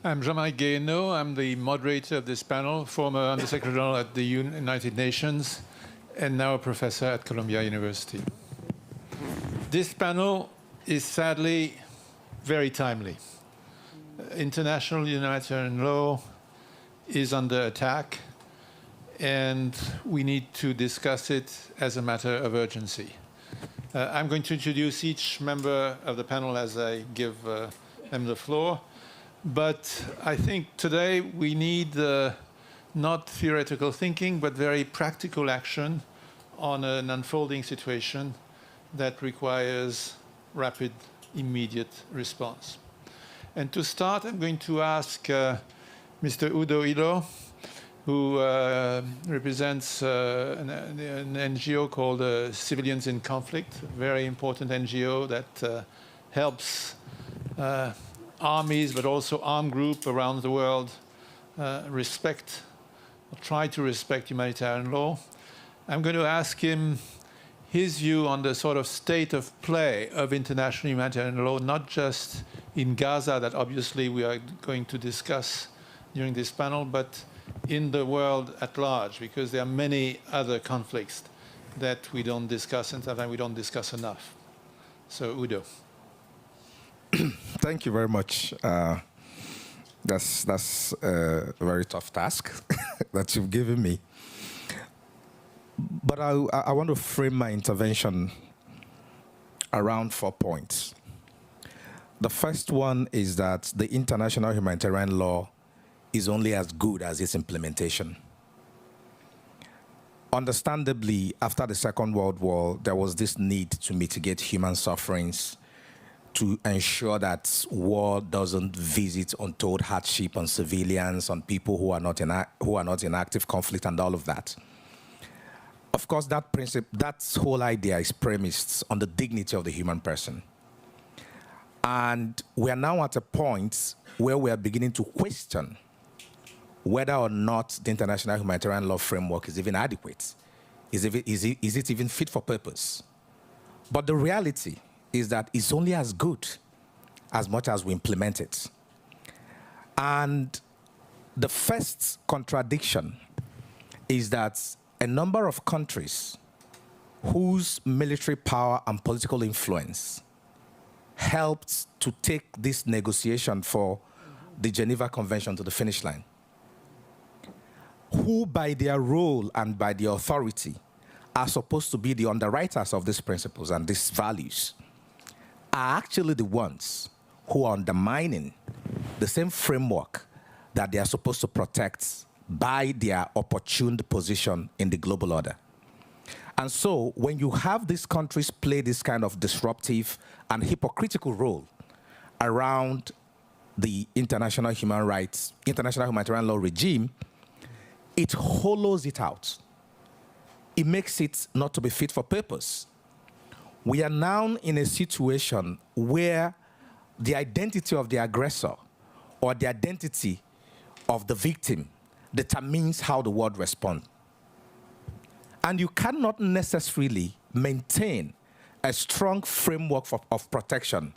I'm Jean-Marie Guéhenno. I'm the moderator of this panel, former Undersecretary General at the United Nations, and now a professor at Columbia University. This panel is sadly very timely. International humanitarian law is under attack, and we need to discuss it as a matter of urgency. I'm going to introduce each member of the panel as I give them the floor. But I think today we need not theoretical thinking, but very practical action on an unfolding situation that requires rapid, immediate response. And to start, I'm going to ask Mr. Udo Ilo, who represents an NGO called Civilians in Conflict, a very important NGO that helps armies, but also armed groups around the world respect, or try to respect humanitarian law. I'm going to ask him his view on the sort of state of play of international humanitarian law, not just in Gaza, that obviously we are going to discuss during this panel, but in the world at large, because there are many other conflicts that we don't discuss, and sometimes we don't discuss enough. So, Udo. Thank you very much. That's a very tough task that you've given me. But I want to frame my intervention around 4 points. The first one is that the international humanitarian law is only as good as its implementation. Understandably, after the Second World War, there was this need to mitigate human sufferings, to ensure that war doesn't visit untold hardship on civilians, on people who are not in active conflict, and all of that. Of course, that whole idea is premised on the dignity of the human person. And we are now at a point where we are beginning to question whether or not the international humanitarian law framework is even adequate. Is it even fit for purpose? But the reality is that it's only as good as much as we implement it. And the first contradiction is that a number of countries whose military power and political influence helped to take this negotiation for the Geneva Convention to the finish line, who by their role and by the authority are supposed to be the underwriters of these principles and these values, are actually the ones who are undermining the same framework that they are supposed to protect by their opportune position in the global order. And so when you have these countries play this kind of disruptive and hypocritical role around the international humanitarian law regime, it hollows it out. It makes it not to be fit for purpose. We are now in a situation where the identity of the aggressor or the identity of the victim determines how the world responds. And you cannot necessarily maintain a strong framework of protection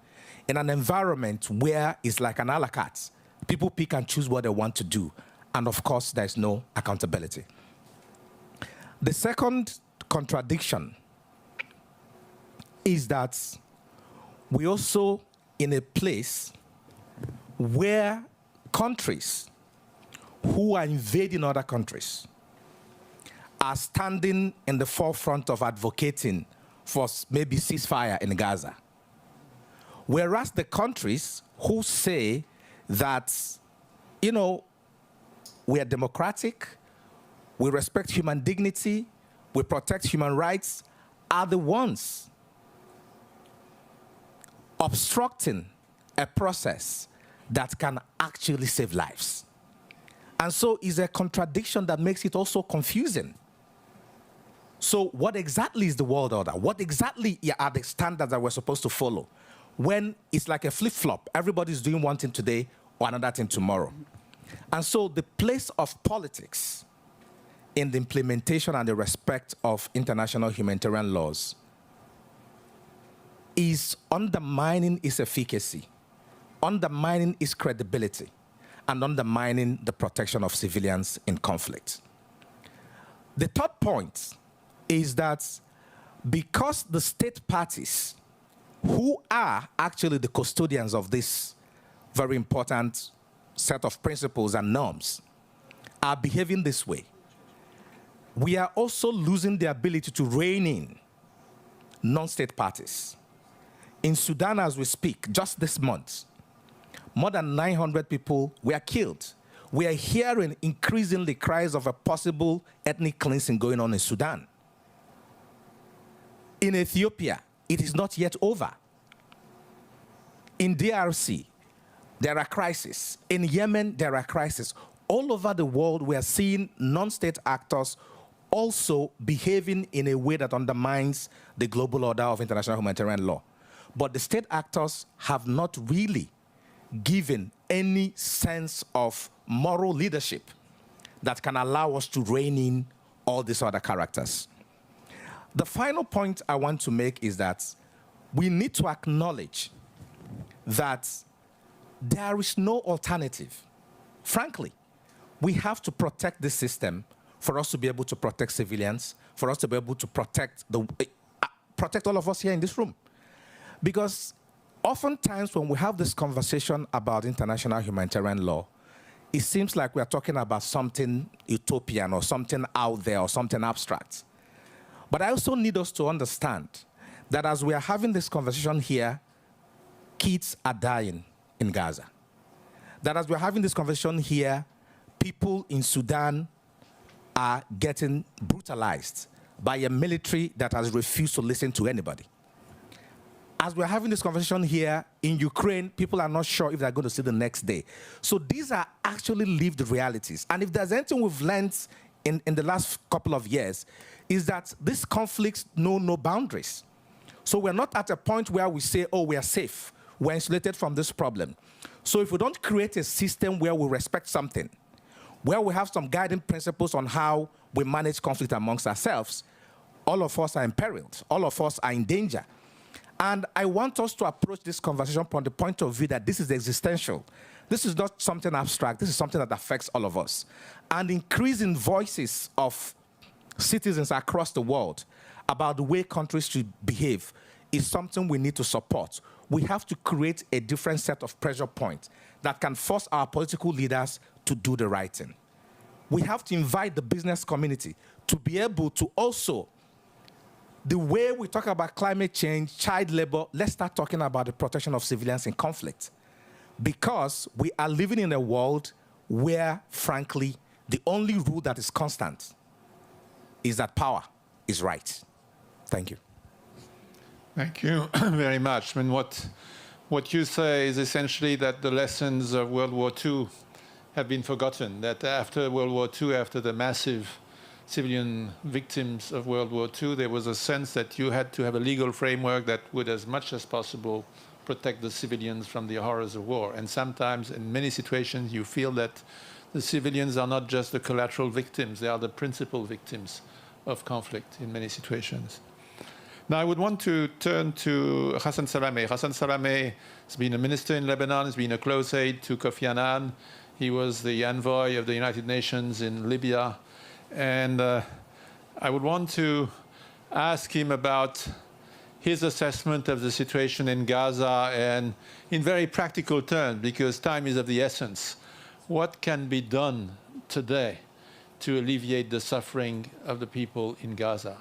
in an environment where it's like an a la carte. People pick and choose what they want to do. And of course, there's no accountability. The second contradiction is that we also in a place where countries who are invading other countries are standing in the forefront of advocating for maybe ceasefire in Gaza. Whereas the countries who say that, you know, we are democratic, we respect human dignity, we protect human rights, are the ones obstructing a process that can actually save lives. And so it's a contradiction that makes it also confusing. So what exactly is the world order? What exactly are the standards that we're supposed to follow? When it's like a flip-flop, everybody's doing one thing today or another thing tomorrow. And so the place of politics in the implementation and the respect of international humanitarian laws is undermining its efficacy, undermining its credibility, and undermining the protection of civilians in conflict. The third point is that because the state parties, who are actually the custodians of this very important set of principles and norms, are behaving this way, we are also losing the ability to rein in non-state parties. In Sudan, as we speak, just this month, more than 900 people were killed. We are hearing increasingly cries of a possible ethnic cleansing going on in Sudan. In Ethiopia, it is not yet over. In DRC, there are crises. In Yemen, there are crises. All over the world, we are seeing non-state actors also behaving in a way that undermines the global order of international humanitarian law. But the state actors have not really given any sense of moral leadership that can allow us to rein in all these other characters. The final point I want to make is that we need to acknowledge that there is no alternative. Frankly, we have to protect this system for us to be able to protect civilians, for us to be able to protect all of us here in this room. Because oftentimes when we have this conversation about international humanitarian law, it seems like we are talking about something utopian or something out there or something abstract. But I also need us to understand that as we are having this conversation here, kids are dying in Gaza. That as we're having this conversation here, people in Sudan are getting brutalized by a military that has refused to listen to anybody. As we're having this conversation here, in Ukraine, people are not sure if they're going to see the next day. So these are actually lived realities. And if there's anything we've learned in the last couple of years, is that these conflicts know no boundaries. So we're not at a point where we say, oh, we are safe, we're insulated from this problem. So if we don't create a system where we respect something, where we have some guiding principles on how we manage conflict amongst ourselves, all of us are imperiled, all of us are in danger. And I want us to approach this conversation from the point of view that this is existential, This is not something abstract. This is something that affects all of us. And increasing voices of citizens across the world about the way countries should behave is something we need to support. We have to create a different set of pressure points that can force our political leaders to do the right thing. We have to invite the business community to be able to also, the way we talk about climate change, child labor, let's start talking about the protection of civilians in conflict. Because we are living in a world where, frankly, the only rule that is constant is that power is right. Thank you. Thank you very much. I mean, what you say is essentially that the lessons of World War II have been forgotten, that after World War II, after the massive civilian victims of World War II, there was a sense that you had to have a legal framework that would, as much as possible, protect the civilians from the horrors of war. And sometimes, in many situations, you feel that the civilians are not just the collateral victims, they are the principal victims of conflict in many situations. Now, I would want to turn to Hassan Salameh. Hassan Salameh has been a minister in Lebanon, has been a close aide to Kofi Annan. He was the envoy of the United Nations in Libya. And I would want to ask him about his assessment of the situation in Gaza and in very practical terms, because time is of the essence. What can be done today to alleviate the suffering of the people in Gaza?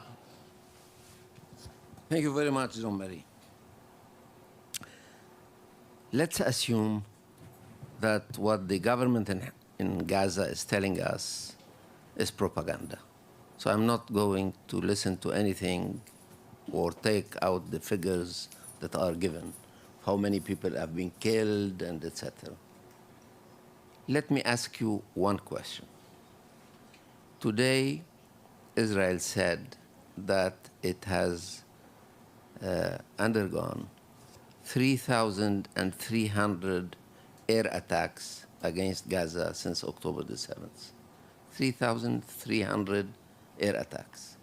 Thank you very much, Jean-Marie. Let's assume that what the government in Gaza is telling us is propaganda. So I'm not going to listen to anything or take out the figures that are given, how many people have been killed and etc. Let me ask you one question. Today, Israel said that it has undergone 3,300 air attacks against Gaza since October the 7th. 3,300 air attacks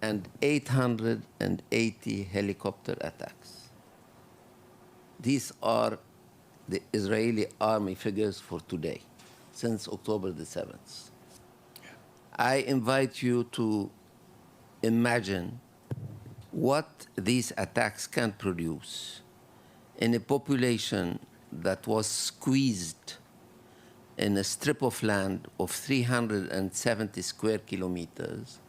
and 880 helicopter attacks. These are the Israeli army figures for today, since October the 7th. I invite you to imagine what these attacks can produce in a population that was squeezed in a strip of land of 370 square kilometers,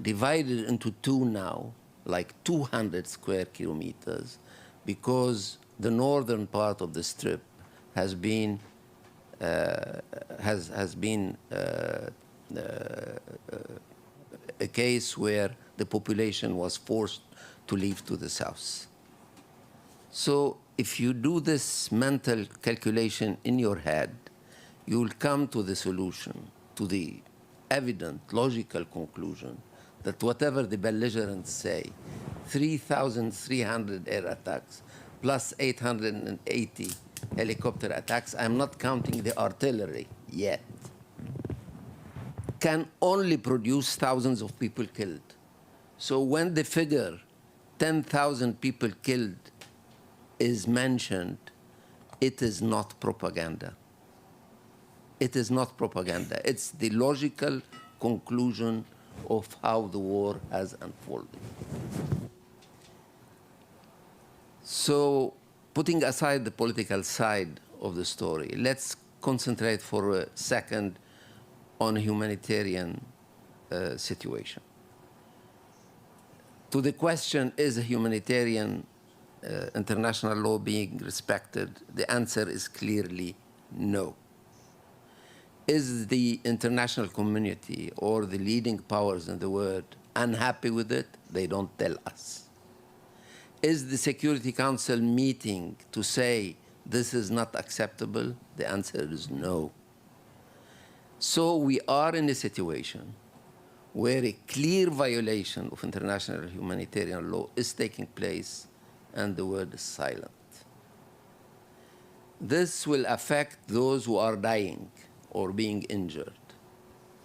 divided into two now, like 200 square kilometers, because the northern part of the strip has been a case where the population was forced to leave to the south. So if you do this mental calculation in your head, you will come to the solution, to the evident, logical conclusion that whatever the belligerents say, 3,300 air attacks plus 880 helicopter attacks, I'm not counting the artillery yet, can only produce thousands of people killed. So when the figure 10,000 people killed is mentioned, it is not propaganda. It is not propaganda. It's the logical conclusion of how the war has unfolded. So, putting aside the political side of the story, let's concentrate for a second on a humanitarian situation. To the question, is a humanitarian international law being respected? The answer is clearly no. Is the international community or the leading powers in the world unhappy with it? They don't tell us. Is the Security Council meeting to say this is not acceptable? The answer is no. So we are in a situation where a clear violation of international humanitarian law is taking place and the world is silent. This will affect those who are dying or being injured,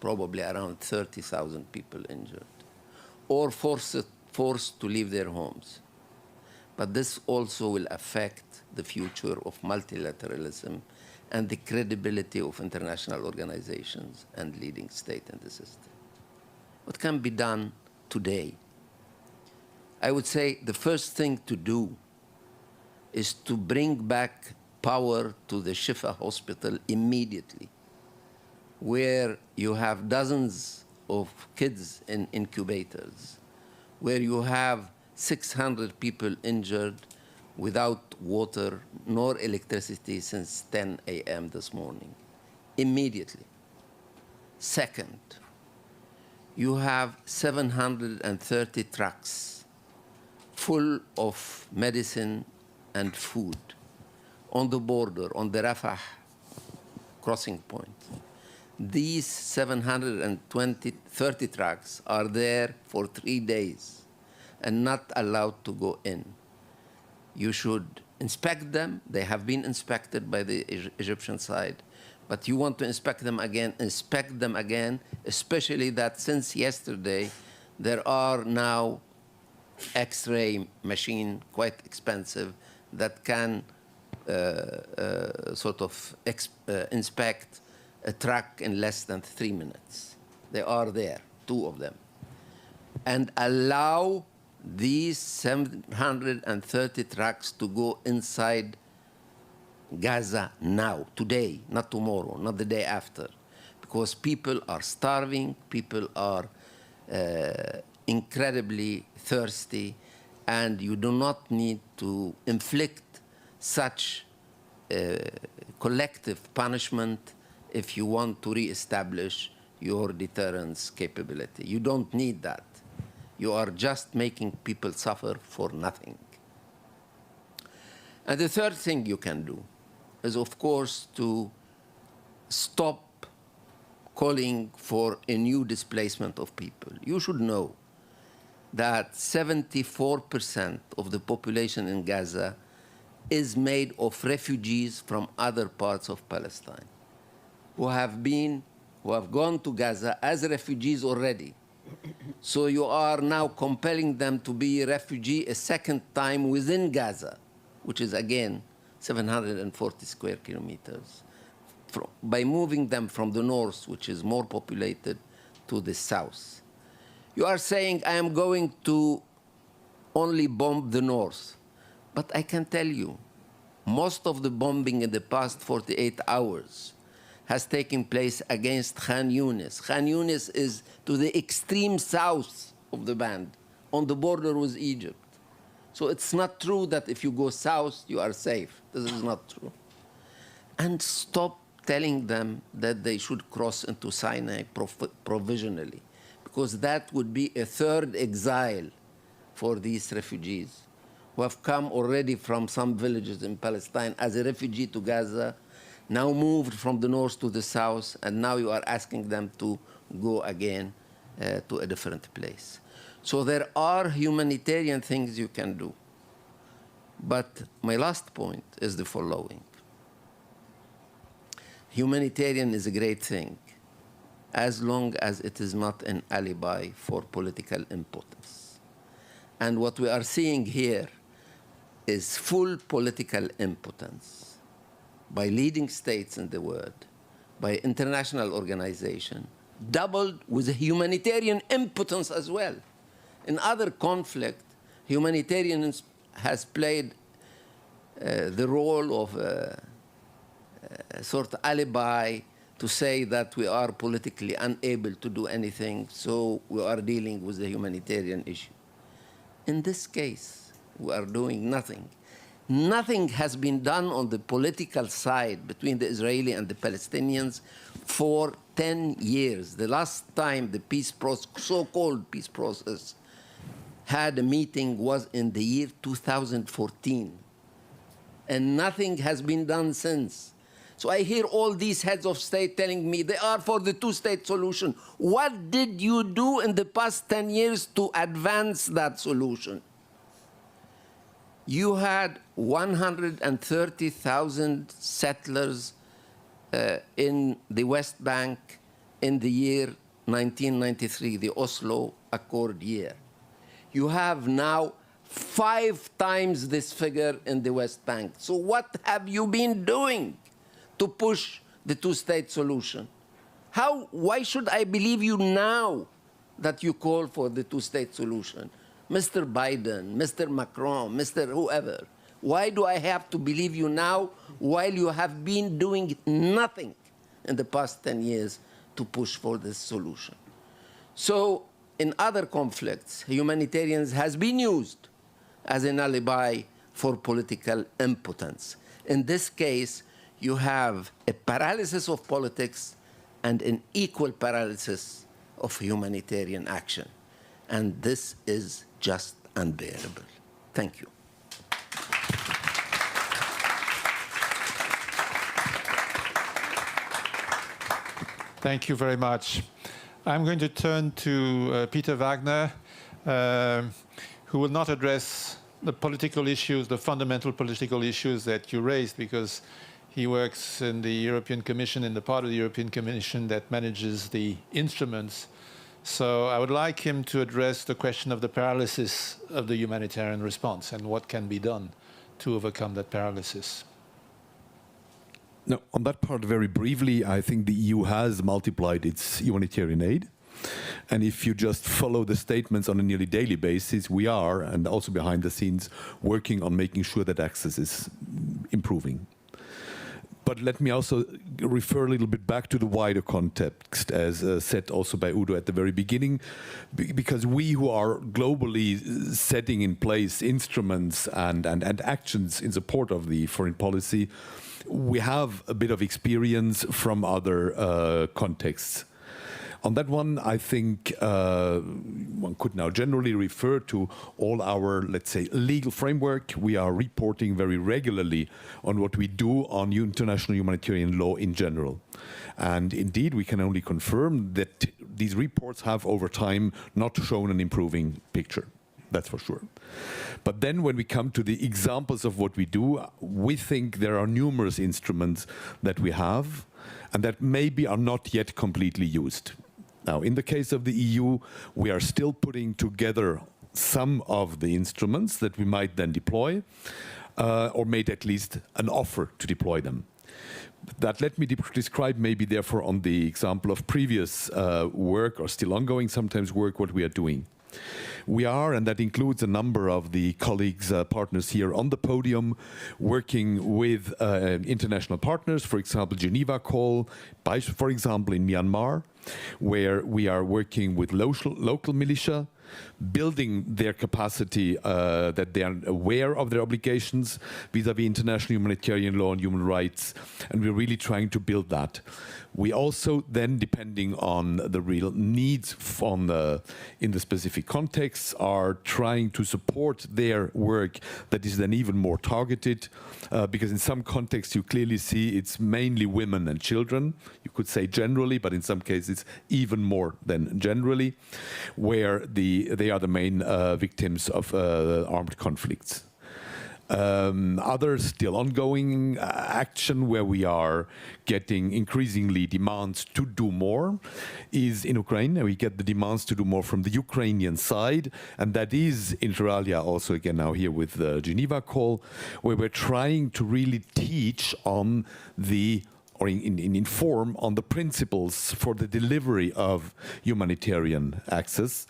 probably around 30,000 people injured, or forced to leave their homes. but this also will affect the future of multilateralism and the credibility of international organizations and leading state in the system. What can be done today? I would say the first thing to do is to bring back power to the Shifa hospital immediately, where you have dozens of kids in incubators, where you have 600 people injured without water nor electricity since 10 a.m. this morning, immediately. Second, you have 730 trucks full of medicine and food on the border, on the Rafah crossing point. These 730 trucks are there for 3 days and not allowed to go in. You should inspect them. They have been inspected by the Egyptian side. But you want to inspect them again, especially that since yesterday, there are now X-ray machine, quite expensive, that can inspect a truck in less than 3 minutes. They are there, 2 of them. And allow these 730 trucks to go inside Gaza now, today, not tomorrow, not the day after, because people are starving, people are incredibly thirsty, and you do not need to inflict such collective punishment if you want to reestablish your deterrence capability. You don't need that. You are just making people suffer for nothing. And the third thing you can do is, of course, to stop calling for a new displacement of people. You should know that 74% of the population in Gaza is made of refugees from other parts of Palestine who have gone to Gaza as refugees already. So you are now compelling them to be a refugee a second time within Gaza, which is, again, 740 square kilometers, by moving them from the north, which is more populated, to the south. You are saying, I am going to only bomb the north. But I can tell you, most of the bombing in the past 48 hours has taken place against Khan Yunis. Khan Yunis is to the extreme south of the band, on the border with Egypt. So it's not true that if you go south, you are safe. This is not true. And stop telling them that they should cross into Sinai provisionally, because that would be a third exile for these refugees who have come already from some villages in Palestine as a refugee to Gaza, now moved from the north to the south, and now you are asking them to go again to a different place. So there are humanitarian things you can do. But my last point is the following. Humanitarian is a great thing, as long as it is not an alibi for political impotence. And what we are seeing here is full political impotence by leading states in the world, by international organizations, doubled with a humanitarian impotence as well. In other conflict, humanitarian has played the role of a sort of alibi to say that we are politically unable to do anything, so we are dealing with the humanitarian issue. In this case, we are doing nothing. Nothing has been done on the political side between the Israeli and the Palestinians for 10 years. The last time the peace process, so-called peace process, had a meeting was in the year 2014. And nothing has been done since. So I hear all these heads of state telling me they are for the two-state solution. What did you do in the past 10 years to advance that solution? You had 130,000 settlers in the West Bank in the year 1993, the Oslo Accord year. You have now 5 times this figure in the West Bank. So what have you been doing to push the two-state solution? Why should I believe you now that you call for the two-state solution? Mr. Biden, Mr. Macron, Mr. whoever, why do I have to believe you now while you have been doing nothing in the past 10 years to push for this solution? So in other conflicts, humanitarians has been used as an alibi for political impotence. In this case, you have a paralysis of politics and an equal paralysis of humanitarian action. And this is just unbearable. Thank you. Thank you very much. I'm going to turn to Peter Wagner, who will not address the political issues, the fundamental political issues that you raised, because he works in the European Commission, in the part of the European Commission that manages the instruments. So I would like him to address the question of the paralysis of the humanitarian response and what can be done to overcome that paralysis. No, on that part, very briefly, I think the EU has multiplied its humanitarian aid. And if you just follow the statements on a nearly daily basis, we are, and also behind the scenes, working on making sure that access is improving. But let me also refer a little bit back to the wider context, as said also by Udo at the very beginning, because we who are globally setting in place instruments and actions in support of the foreign policy, we have a bit of experience from other contexts. On that one, I think one could now generally refer to all our, let's say, legal framework. We are reporting very regularly on what we do on international humanitarian law in general. And indeed, we can only confirm that these reports have over time not shown an improving picture. That's for sure. But then when we come to the examples of what we do, we think there are numerous instruments that we have and that maybe are not yet completely used. Now, in the case of the EU, we are still putting together some of the instruments that we might then deploy, or made at least an offer to deploy them. That let me describe maybe therefore on the example of previous work or still ongoing sometimes work, what we are doing. We are, and that includes a number of the colleagues, partners here on the podium, working with international partners, for example, Geneva Call, for example, in Myanmar, where we are working with local militia, building their capacity that they are aware of their obligations vis-à-vis international humanitarian law and human rights, and we're really trying to build that. We also then, depending on the real needs in the specific contexts, are trying to support their work that is then even more targeted, because in some contexts you clearly see it's mainly women and children, you could say generally, but in some cases even more than generally, where they are the main victims of armed conflicts. Other still ongoing action where we are getting increasingly demands to do more is in Ukraine. We get the demands to do more from the Ukrainian side, and that is inter alia also again now here with the Geneva Call, where we're trying to really teach on the or inform on the principles for the delivery of humanitarian access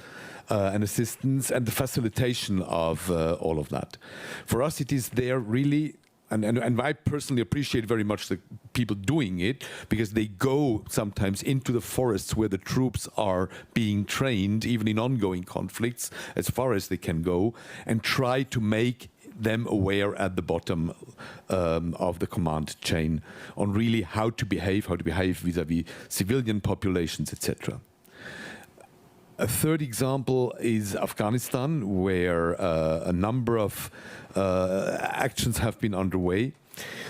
and assistance and the facilitation of all of that. For us, it is there really, and I personally appreciate very much the people doing it, because they go sometimes into the forests where the troops are being trained, even in ongoing conflicts, as far as they can go, and try to make them aware at the bottom of the command chain on really how to behave vis-à-vis civilian populations, etc. A third example is Afghanistan, where a number of actions have been underway.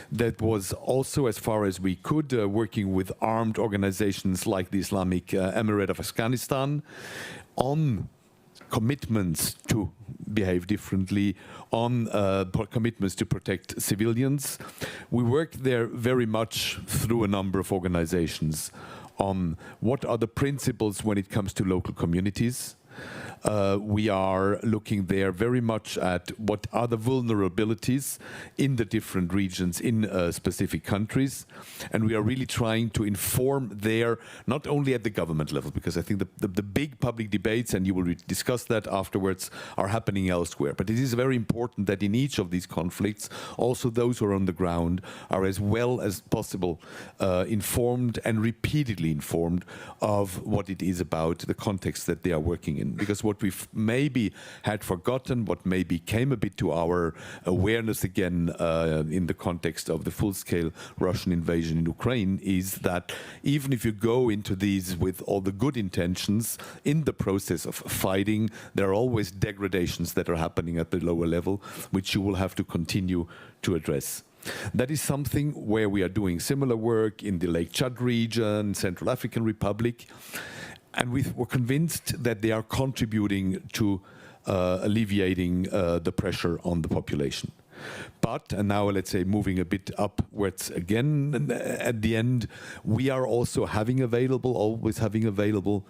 That was also, as far as we could, working with armed organizations like the Islamic Emirate of Afghanistan on commitments to behave differently, on commitments to protect civilians. We worked there very much through a number of organizations on what are the principles when it comes to local communities, we are looking there very much at what are the vulnerabilities in the different regions in specific countries. And we are really trying to inform there, not only at the government level, because I think the big public debates, and you will discuss that afterwards, are happening elsewhere. But it is very important that in each of these conflicts, also those who are on the ground are as well as possible informed and repeatedly informed of what it is about, the context that they are working in. Because what we've maybe had forgotten, what maybe came a bit to our awareness again in the context of the full-scale Russian invasion in Ukraine, is that even if you go into these with all the good intentions, in the process of fighting, there are always degradations that are happening at the lower level, which you will have to continue to address. That is something where we are doing similar work in the Lake Chad region, Central African Republic, and we were convinced that they are contributing to alleviating the pressure on the population. But, and now let's say moving a bit upwards again, at the end, we are also having available, always having available,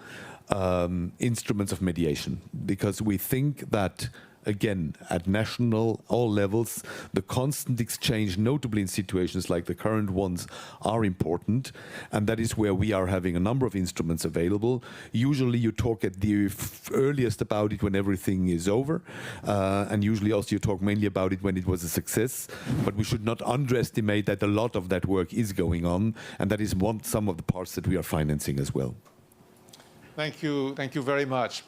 instruments of mediation, because we think that, again, at national, all levels, the constant exchange, notably in situations like the current ones, are important. And that is where we are having a number of instruments available. Usually you talk at the earliest about it when everything is over. And usually also you talk mainly about it when it was a success. But we should not underestimate that a lot of that work is going on. And that is some of the parts that we are financing as well. Thank you very much.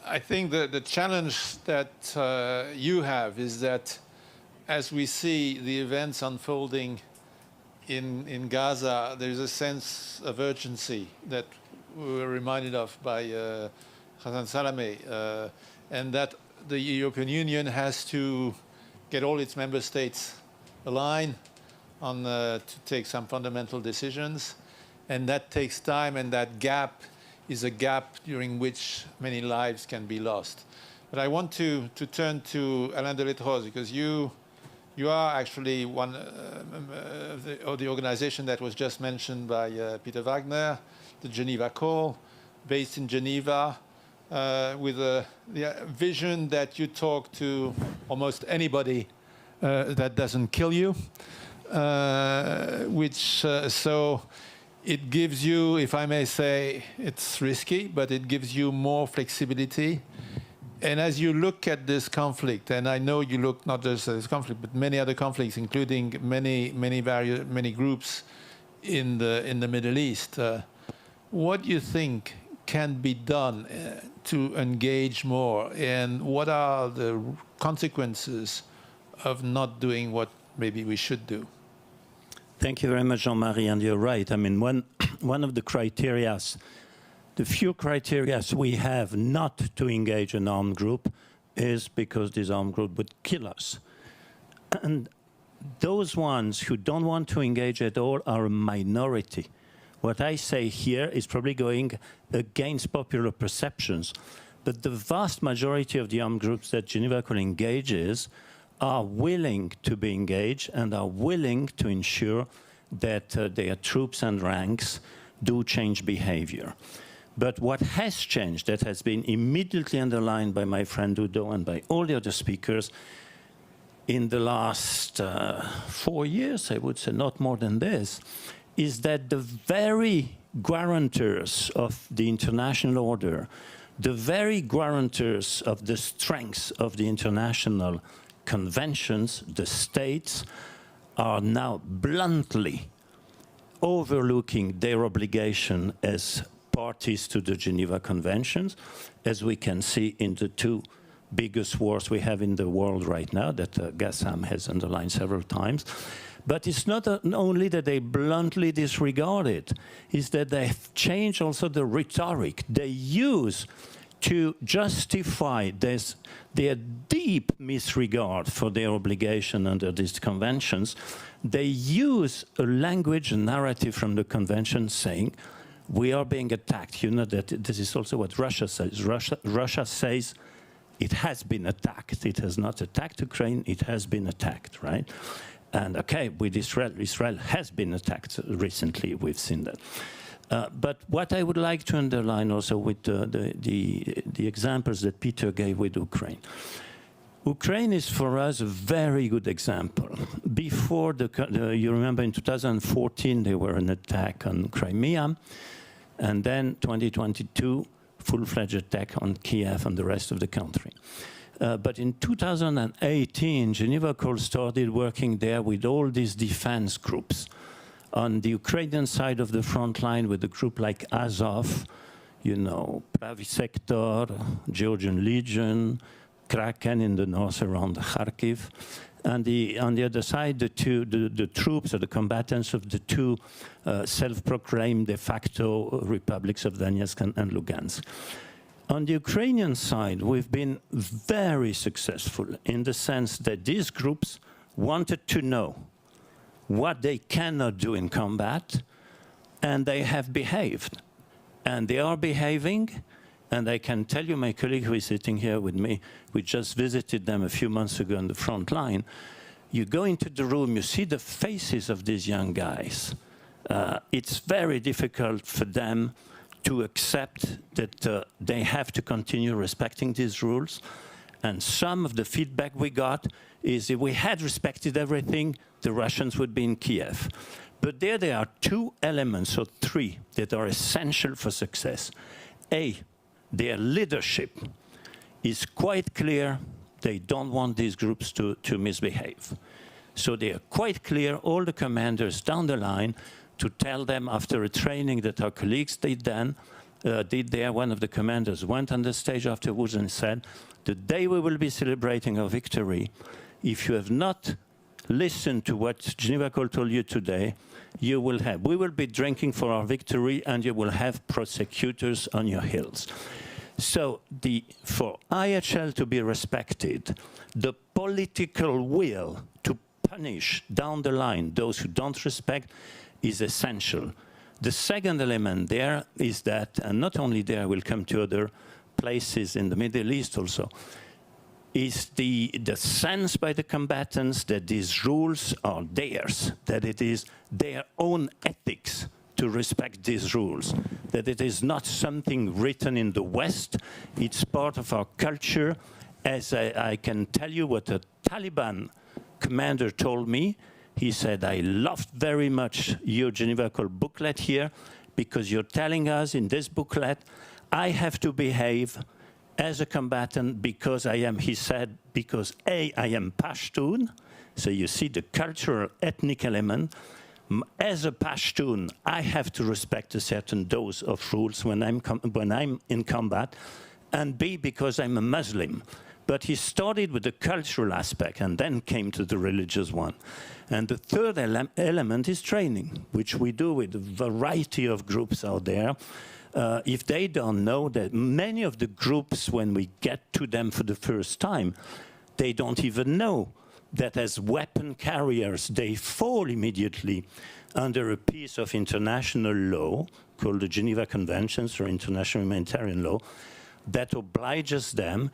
I think the challenge that you have is that as we see the events unfolding in Gaza, there's a sense of urgency that we were reminded of by Hassan Salameh, and that the European Union has to get all its member states aligned on to take some fundamental decisions, and that takes time, and that gap is a gap during which many lives can be lost. But I want to turn to Alain de Letros, because you are actually one of the organization that was just mentioned by Peter Wagner, the Geneva Call, based in Geneva, with the vision that you talk to almost anybody that doesn't kill you, so it gives you, if I may say, it's risky, but it gives you more flexibility. And as you look at this conflict, and I know you look not just at this conflict, but many other conflicts, including many groups in the Middle East, what do you think can be done to engage more, and what are the consequences of not doing what maybe we should do? Thank you very much, Jean-Marie, and you're right. I mean, one of the criteria, the few criteria we have not to engage an armed group is because this armed group would kill us. And those ones who don't want to engage at all are a minority. What I say here is probably going against popular perceptions, but the vast majority of the armed groups that Geneva Conventions engages are willing to be engaged and are willing to ensure that their troops and ranks do change behavior. But what has changed, that has been immediately underlined by my friend Udo and by all the other speakers in the last 4 years, I would say, not more than this, is that the very guarantors of the international order, the very guarantors of the strength of the international conventions, the states, are now bluntly overlooking their obligation as parties to the Geneva Conventions, as we can see in the two biggest wars we have in the world right now, that Gassam has underlined several times. But it's not only that they bluntly disregard it, it's that they've changed also the rhetoric they use to justify their deep misregard for their obligation under these conventions. They use a language, a narrative from the convention saying, we are being attacked. You know that this is also what Russia says. Russia says it has been attacked. It has not attacked Ukraine, it has been attacked, right? And okay, with Israel has been attacked recently, we've seen that. But what I would like to underline also with the examples that Peter gave with Ukraine. Ukraine is for us a very good example. Before you remember in 2014 there were an attack on Crimea, and then 2022 full-fledged attack on Kiev and the rest of the country. But in 2018, Geneva started working there with all these defense groups. On the Ukrainian side of the front line with a group like Azov, you know, Pravy Sector, Georgian Legion, Kraken in the north around Kharkiv. And on the other side, the troops or the combatants of the two self-proclaimed de facto republics of Donetsk and Lugansk. On the Ukrainian side, we've been very successful in the sense that these groups wanted to know what they cannot do in combat, and they have behaved. And they are behaving, and I can tell you, my colleague who is sitting here with me, we just visited them a few months ago on the front line. You go into the room, you see the faces of these young guys. It's very difficult for them to accept that they have to continue respecting these rules. And some of the feedback we got is if we had respected everything, the Russians would be in Kiev. But there are two elements, or three, that are essential for success. A, their leadership is quite clear. They don't want these groups to misbehave. So they are quite clear, all the commanders down the line, to tell them after a training that our colleagues did there, one of the commanders went on the stage afterwards and said, the day we will be celebrating our victory, if you have not listened to what Geneva told you today, we will be drinking for our victory and you will have prosecutors on your heels. So for IHL to be respected, the political will to punish down the line those who don't respect is essential. The second element there is that, and not only there, we'll come to other places in the Middle East also, is the sense by the combatants that these rules are theirs, that it is their own ethics to respect these rules, that it is not something written in the West, it's part of our culture. As I can tell you what a Taliban commander told me, he said, I loved very much your Geneva booklet here because you're telling us in this booklet, I have to behave as a combatant because I am, he said, because A, I am Pashtun, so you see the cultural ethnic element. As a Pashtun, I have to respect a certain dose of rules when I'm in combat, and B, because I'm a Muslim. But he started with the cultural aspect and then came to the religious one. And the third element is training, which we do with a variety of groups out there. If they don't know that many of the groups, when we get to them for the first time, they don't even know that as weapon carriers, they fall immediately under a piece of international law called the Geneva Conventions or International Humanitarian Law that obliges them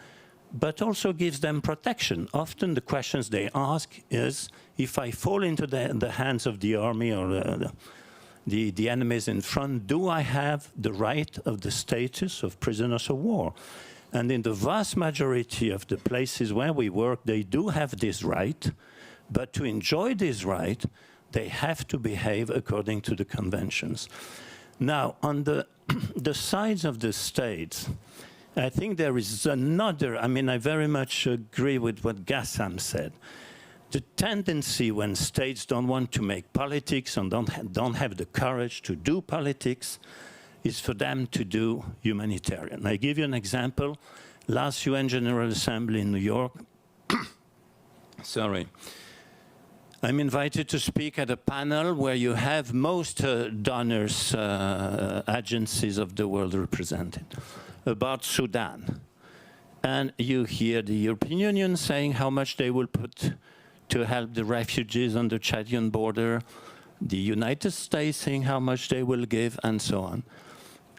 but also gives them protection. Often the questions they ask is, if I fall into the hands of the army or the enemies in front, do I have the right of the status of prisoners of war? And in the vast majority of the places where we work, they do have this right, but to enjoy this right, they have to behave according to the conventions. Now, on the sides of the states, I think there is another, I mean, I very much agree with what Gassam said. The tendency when states don't want to make politics and don't have the courage to do politics is for them to do humanitarian. I give you an example. Last UN General Assembly in New York, sorry, I'm invited to speak at a panel where you have most donors, agencies of the world represented, about Sudan. And you hear the European Union saying how much they will put to help the refugees on the Chadian border, the United States saying how much they will give, and so on.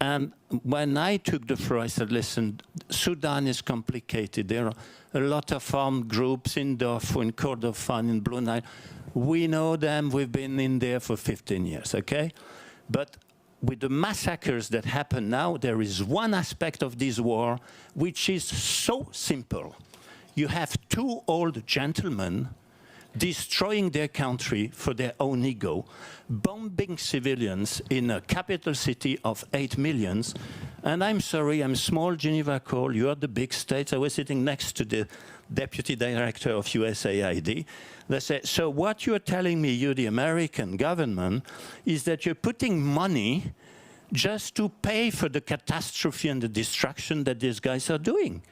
And when I took the floor, I said, listen, Sudan is complicated. There are a lot of armed groups in Darfur, in Kordofan, in Blue Nile. We know them, we've been in there for 15 years, okay? But with the massacres that happen now, there is one aspect of this war which is so simple. You have two old gentlemen destroying their country for their own ego, bombing civilians in a capital city of 8 million. And I'm sorry, I'm small Geneva Call, you are the big states. I was sitting next to the deputy director of USAID. They said, so what you're telling me, you, the American government, is that you're putting money just to pay for the catastrophe and the destruction that these guys are doing.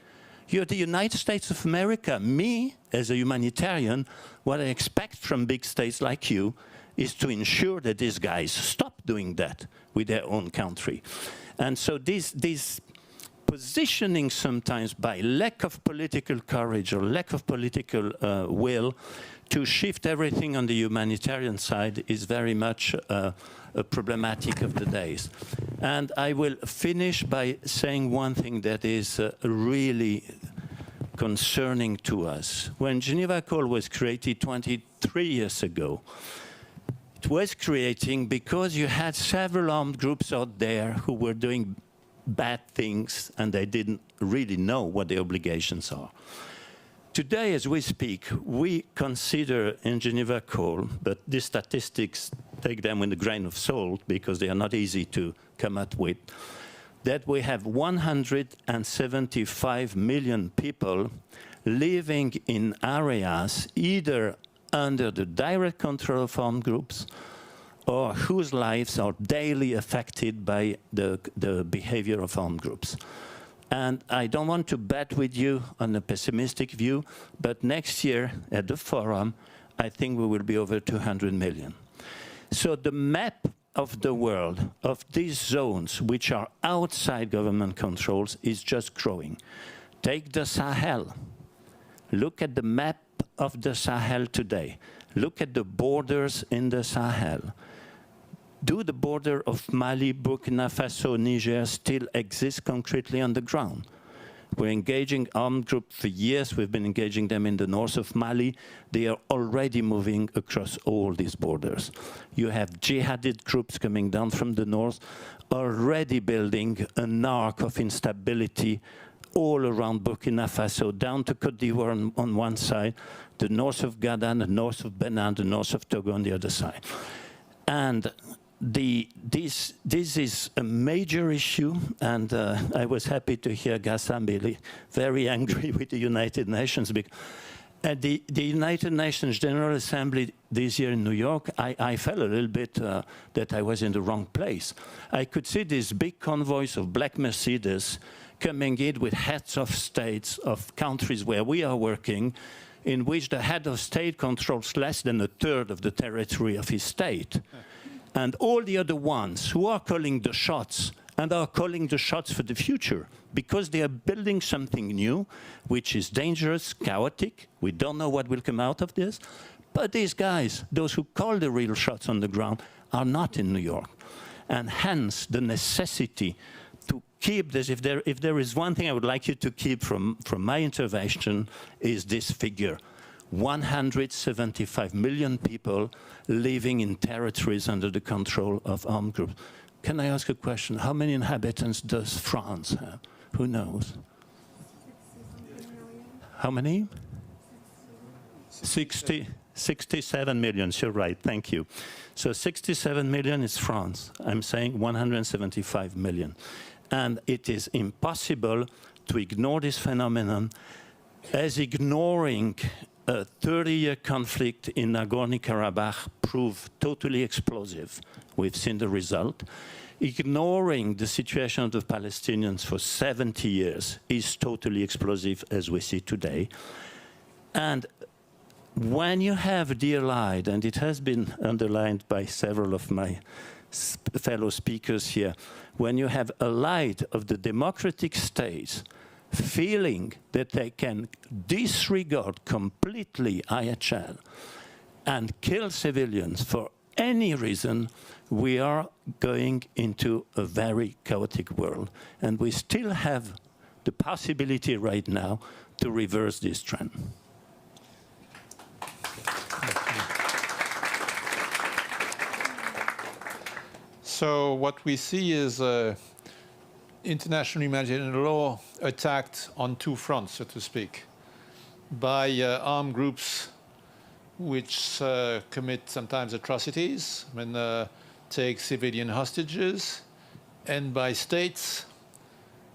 You're the United States of America. Me, as a humanitarian, what I expect from big states like you is to ensure that these guys stop doing that with their own country. And so this positioning sometimes by lack of political courage or lack of political will to shift everything on the humanitarian side is very much a problematic of the days. And I will finish by saying one thing that is really concerning to us. When Geneva Call was created 23 years ago, it was creating because you had several armed groups out there who were doing bad things and they didn't really know what the obligations are. Today, as we speak, we consider in Geneva Call, but these statistics, take them with a grain of salt because they are not easy to come up with, that we have 175 million people living in areas either under the direct control of armed groups or whose lives are daily affected by the behavior of armed groups. And I don't want to bet with you on a pessimistic view, but next year at the forum, I think we will be over 200 million. So the map of the world, of these zones which are outside government controls, is just growing. Take the Sahel. Look at the map of the Sahel today. Look at the borders in the Sahel. Do the border of Mali, Burkina Faso, Niger still exist concretely on the ground? We're engaging armed groups for years. We've been engaging them in the north of Mali. They are already moving across all these borders. You have jihadist groups coming down from the north, already building an arc of instability all around Burkina Faso, down to Côte d'Ivoire on one side, the north of Ghana, the north of Benin, the north of Togo on the other side. And this is a major issue, and I was happy to hear Gassam be very angry with the United Nations. At the United Nations General Assembly this year in New York, I felt a little bit that I was in the wrong place. I could see these big convoys of black Mercedes coming in with heads of states of countries where we are working, in which the head of state controls less than a third of the territory of his state. And all the other ones who are calling the shots and are calling the shots for the future because they are building something new, which is dangerous, chaotic. We don't know what will come out of this. But these guys, those who call the real shots on the ground, are not in New York. And hence the necessity to keep this. If there is one thing I would like you to keep from my intervention, is this figure. 175 million people living in territories under the control of armed groups. Can I ask a question? How many inhabitants does France have? Who knows? How many? 67 million, you're right, thank you. So 67 million is France. I'm saying 175 million. And it is impossible to ignore this phenomenon as ignoring a 30-year conflict in Nagorno-Karabakh proved totally explosive. We've seen the result. Ignoring the situation of the Palestinians for 70 years is totally explosive, as we see today. And when you have the allied, and it has been underlined by several of my fellow speakers here, when you have allied of the democratic states feeling that they can disregard completely IHL and kill civilians for any reason, we are going into a very chaotic world. And we still have the possibility right now to reverse this trend. So what we see is international humanitarian law attacked on two fronts, so to speak, by armed groups which commit sometimes atrocities, take civilian hostages, and by states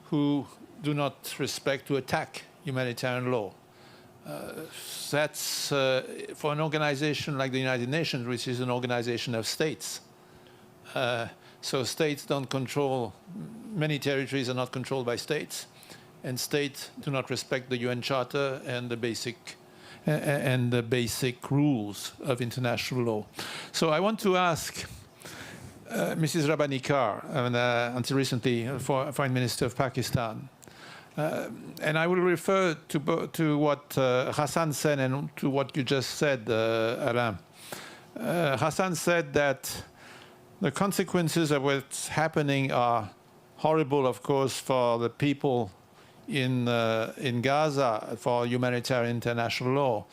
who do not respect to attack humanitarian law. That's for an organization like the United Nations, which is an organization of states. So states don't control, many territories are not controlled by states, and states do not respect the UN Charter and the basic rules of international law. So I want to ask Mrs. Rabbani-Carr, until recently Foreign Minister of Pakistan, and I will refer to what Hassan said and to what you just said, Alain. Hassan said that the consequences of what's happening are horrible, of course, for the people in Gaza, for humanitarian international law,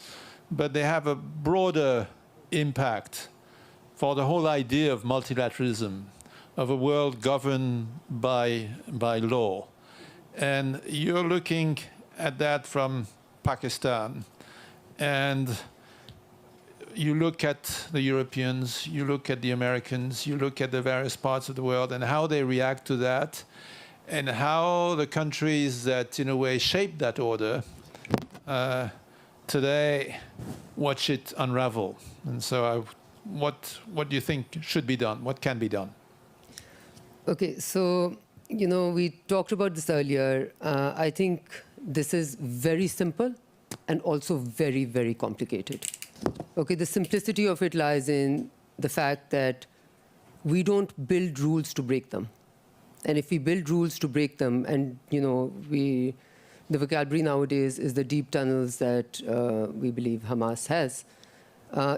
but they have a broader impact for the whole idea of multilateralism, of a world governed by law. And you're looking at that from Pakistan, and you look at the Europeans, you look at the Americans, you look at the various parts of the world and how they react to that, and how the countries that, in a way, shape that order today watch it unravel. And so what do you think should be done? What can be done? Okay, so, we talked about this earlier. I think this is very simple and also very, very complicated. Okay, the simplicity of it lies in the fact that we don't build rules to break them. And if we build rules to break them, and the vocabulary nowadays is the deep tunnels that we believe Hamas has,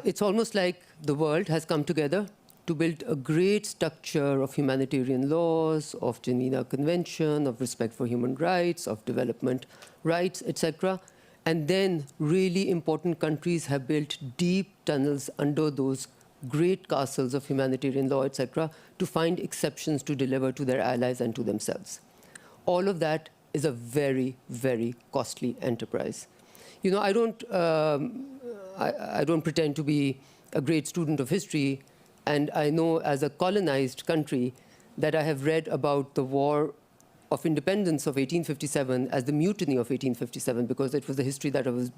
it's almost like the world has come together to build a great structure of humanitarian laws, of Geneva Convention, of respect for human rights, of development rights, etc. And then really important countries have built deep tunnels under those great castles of humanitarian law, etc., to find exceptions to deliver to their allies and to themselves. All of that is a very, very costly enterprise. I don't pretend to be a great student of history, and I know as a colonized country that I have read about the War of Independence of 1857 as the Mutiny of 1857, because it was the history that I was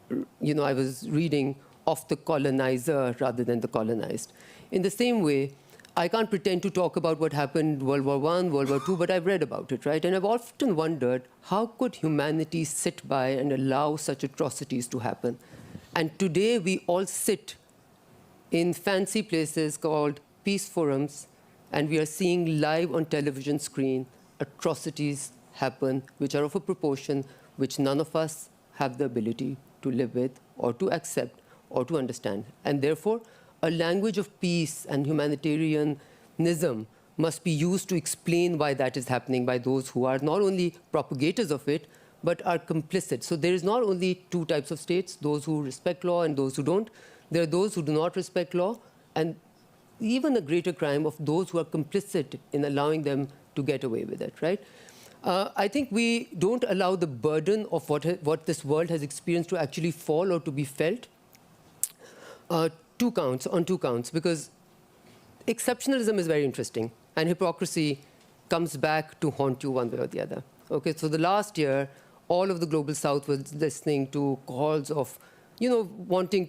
I was reading of the colonizer rather than the colonized. In the same way, I can't pretend to talk about what happened World War I, World War II, but I've read about it, right? And I've often wondered, how could humanity sit by and allow such atrocities to happen? And today we all sit in fancy places called peace forums, and we are seeing live on television screen atrocities happen which are of a proportion which none of us have the ability to live with or to accept or to understand. And therefore, a language of peace and humanitarianism must be used to explain why that is happening by those who are not only propagators of it, but are complicit. So there is not only two types of states, those who respect law and those who don't. There are those who do not respect law, and even a greater crime of those who are complicit in allowing them to get away with it, right? I think we don't allow the burden of what this world has experienced to actually fall or to be felt on two counts, because exceptionalism is very interesting, and hypocrisy comes back to haunt you one way or the other. Okay, so the last year, all of the global south was listening to calls of, wanting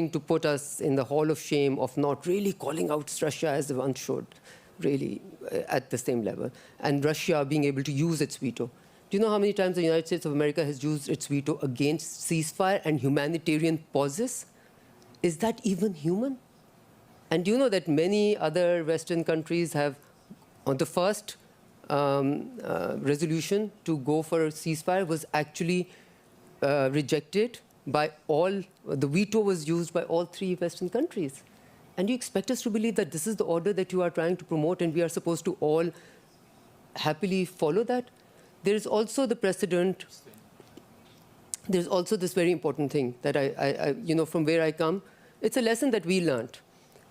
to put us in the hall of shame of not really calling out Russia as one should, really, at the same level, and Russia being able to use its veto. Do you know how many times the United States of America has used its veto against ceasefire and humanitarian pauses? Is that even human? And do you know that many other Western countries have, on the first resolution to go for a ceasefire was actually rejected by all, the veto was used by all three Western countries. And you expect us to believe that this is the order that you are trying to promote and we are supposed to all happily follow that? There is also the precedent. There's also this very important thing that I from where I come, it's a lesson that we learned.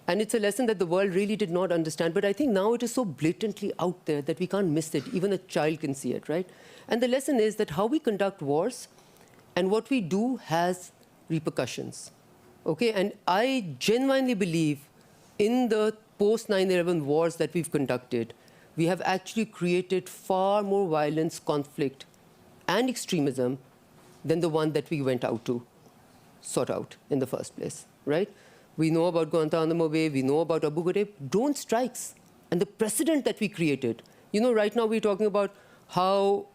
And it's a lesson that the world really did not understand. But I think now it is so blatantly out there that we can't miss it. Even a child can see it, right? And the lesson is that how we conduct wars and what we do has repercussions. Okay? And I genuinely believe in the post-9/11 wars that we've conducted, we have actually created far more violence, conflict, and extremism than the one that we went out to sort out in the first place, right? We know about Guantanamo Bay, we know about Abu Ghraib, drone strikes, and the precedent that we created. You know, right now we're talking about how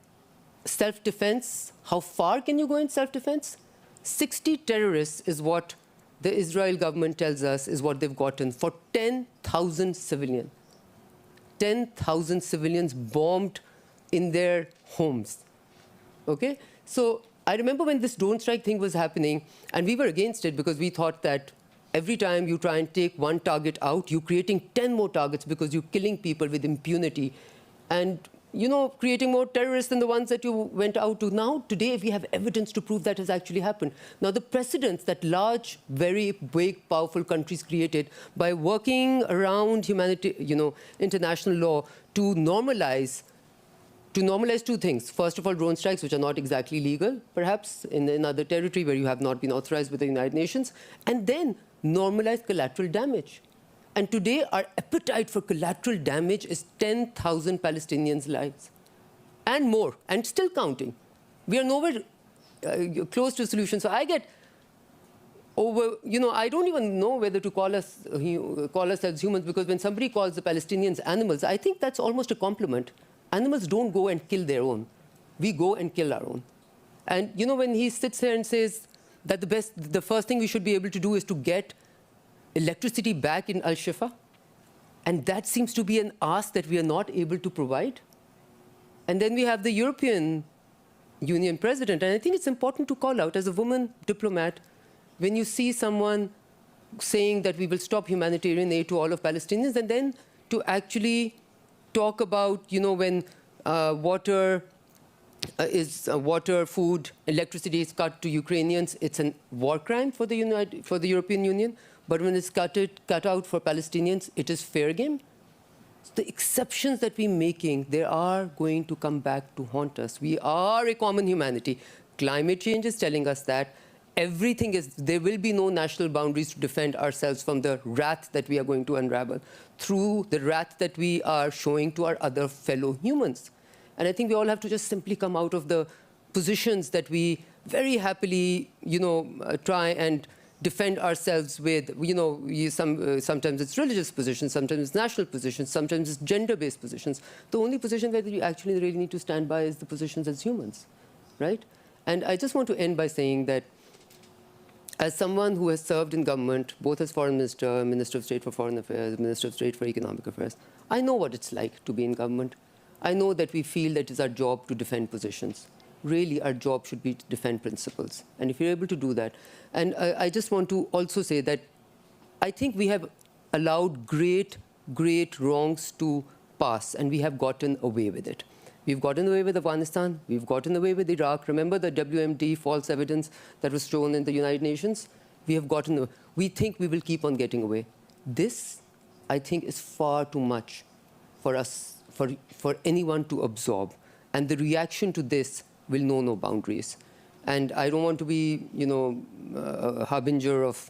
self-defense, how far can you go in self-defense? 60 terrorists is what the Israel government tells us is what they've gotten for 10,000 civilians. 10,000 civilians bombed in their homes, okay? So I remember when this drone strike thing was happening, and we were against it because we thought that every time you try and take one target out, you're creating 10 more targets because you're killing people with impunity and, you know, creating more terrorists than the ones that you went out to. Now, today, we have evidence to prove that has actually happened. Now, the precedents that large, very big, powerful countries created by working around international law to normalize two things. First of all, drone strikes, which are not exactly legal, perhaps, in another territory where you have not been authorized with the United Nations, and then normalize collateral damage. And today, our appetite for collateral damage is 10,000 Palestinians' lives, and more, and still counting. We are nowhere close to a solution. So I get over, I don't even know whether to call ourselves humans, because when somebody calls the Palestinians animals, I think that's almost a compliment. Animals don't go and kill their own. We go and kill our own. And when he sits here and says that the first thing we should be able to do is to get electricity back in Al-Shifa, and that seems to be an ask that we are not able to provide. And then we have the European Union president, and I think it's important to call out, as a woman diplomat, when you see someone saying that we will stop humanitarian aid to all of Palestinians, and then to actually talk about, when water, food, electricity is cut to Ukrainians, it's a war crime for the European Union. But when it's cut out for Palestinians, it is fair game. So the exceptions that we're making, they are going to come back to haunt us. We are a common humanity. Climate change is telling us that. There will be no national boundaries to defend ourselves from the wrath that we are going to unravel through the wrath that we are showing to our other fellow humans. And I think we all have to just simply come out of the positions that we very happily, try and defend ourselves with. Sometimes it's religious positions, sometimes it's national positions, sometimes it's gender-based positions. The only position that we actually really need to stand by is the positions as humans, right? And I just want to end by saying that as someone who has served in government, both as foreign minister, Minister of State for Foreign Affairs, Minister of State for Economic Affairs, I know what it's like to be in government. I know that we feel that it's our job to defend positions. Really, our job should be to defend principles. And if you're able to do that, and I just want to also say that I think we have allowed great, great wrongs to pass, and we have gotten away with it. We've gotten away with Afghanistan. We've gotten away with Iraq. Remember the WMD false evidence that was shown in the United Nations? We have gotten away. We think we will keep on getting away. This, I think, is far too much for us, for anyone to absorb. And the reaction to this will know no boundaries. And I don't want to be, a harbinger of,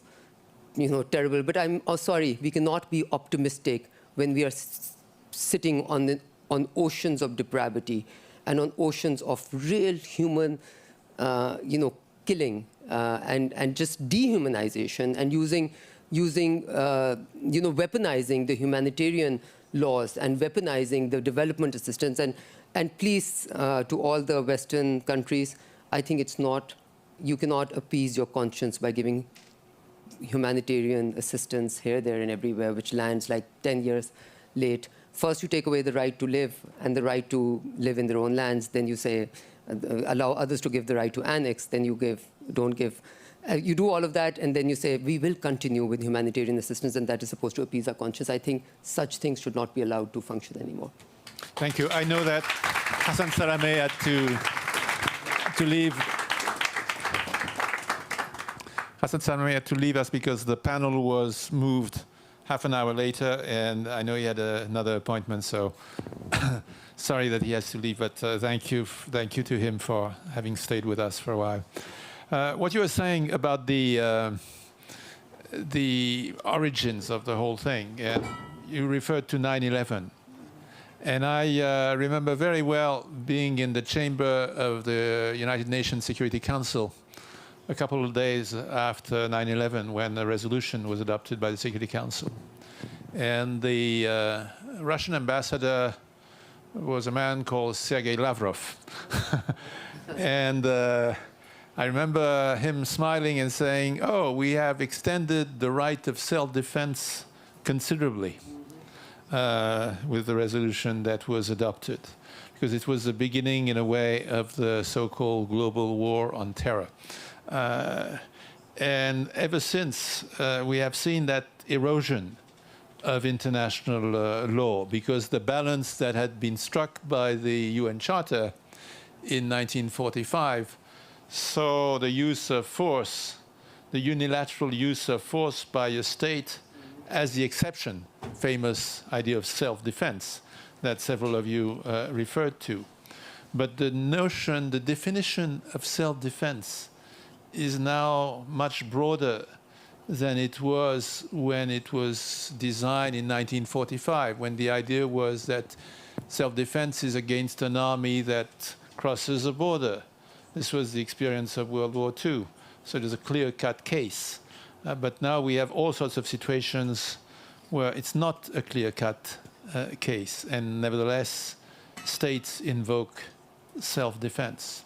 terrible, but I'm sorry, we cannot be optimistic when we are sitting on oceans of depravity and on oceans of real human, killing and just dehumanization and weaponizing the humanitarian laws and weaponizing the development assistance. And please, to all the Western countries, I think you cannot appease your conscience by giving humanitarian assistance here, there, and everywhere, which lands like 10 years late. First, you take away the right to live and the right to live in their own lands. Then you say, allow others to give the right to annex. Then you don't give. You do all of that, and then you say, we will continue with humanitarian assistance, and that is supposed to appease our conscience. I think such things should not be allowed to function anymore. Thank you. I know that Hassan Salameh had to leave. Hassan Salameh had to leave us because the panel was moved half an hour later, and I know he had another appointment, so sorry that he has to leave, but thank you to him for having stayed with us for a while. What you were saying about the origins of the whole thing, and you referred to 9/11. And I remember very well being in the chamber of the United Nations Security Council a couple of days after 9/11, when a resolution was adopted by the Security Council. And the Russian ambassador was a man called Sergei Lavrov. And I remember him smiling and saying, "Oh, we have extended the right of self-defense considerably with the resolution that was adopted, because it was the beginning, in a way, of the so-called global war on terror." And ever since, we have seen that erosion of international law, because the balance that had been struck by the UN Charter in 1945 saw the use of force, the unilateral use of force by a state, as the exception, famous idea of self-defense that several of you referred to. But the notion, the definition of self-defense is now much broader than it was when it was designed in 1945, when the idea was that self-defense is against an army that crosses a border. This was the experience of World War II. So there's a clear-cut case. But now we have all sorts of situations where it's not a clear-cut case, and nevertheless, states invoke self-defense.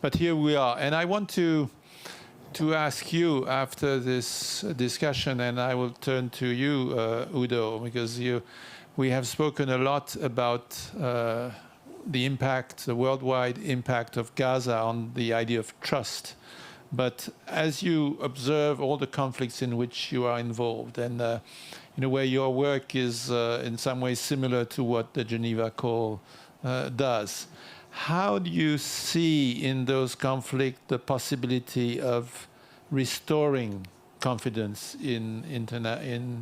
But here we are, and I want to ask you after this discussion, and I will turn to you, Udo, because we have spoken a lot about the impact, the worldwide impact of Gaza on the idea of trust. But as you observe all the conflicts in which you are involved, and in a way your work is in some ways similar to what the Geneva Call does, how do you see in those conflicts the possibility of restoring confidence in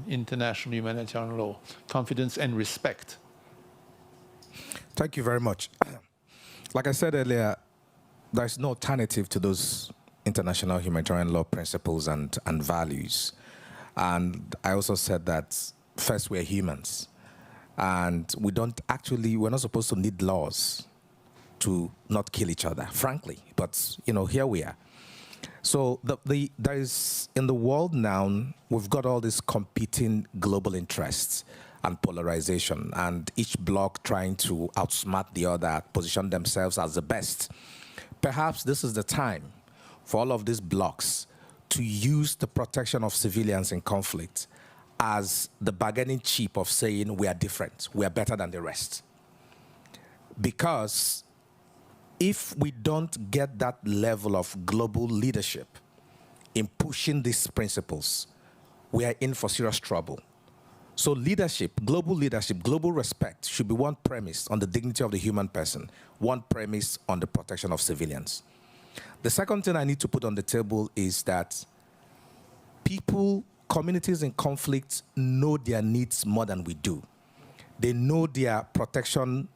international humanitarian law, confidence and respect? Thank you very much. Like I said earlier, there's no alternative to those international humanitarian law principles and values. And I also said that first, we're humans. And we're not supposed to need laws to not kill each other, frankly. But, here we are. So there is, in the world now, we've got all these competing global interests and polarization, and each bloc trying to outsmart the other, position themselves as the best. Perhaps this is the time for all of these blocs to use the protection of civilians in conflict as the bargaining chip of saying we are different, we are better than the rest. Because if we don't get that level of global leadership in pushing these principles, we are in for serious trouble. So global respect should be one premise on the dignity of the human person, one premise on the protection of civilians. The second thing I need to put on the table is that communities in conflict know their needs more than we do. They know their protection